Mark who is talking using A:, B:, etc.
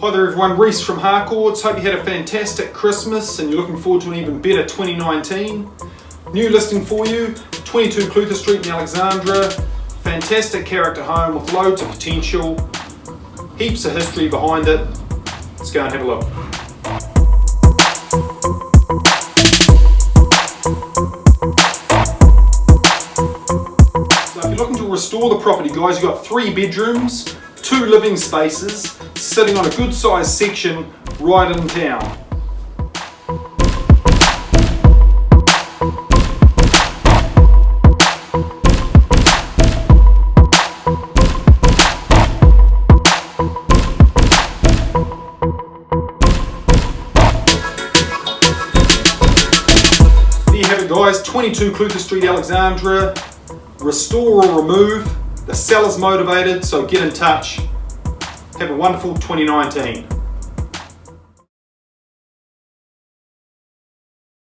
A: Hi there everyone, Rhys from Harcourts. Hope you had a fantastic Christmas and you're looking forward to an even better 2019. New listing for you, 22 Clutha Street in Alexandra. Fantastic character home with loads of potential, heaps of history behind it. Let's go and have a look. So if you're looking to restore the property, guys, you've got 3 bedrooms, 2 living spaces, sitting on a good sized section right in town. There you have it guys, 22 Clutha Street, Alexandra. Restore or remove. The seller's motivated, so get in touch. Have a wonderful 2019.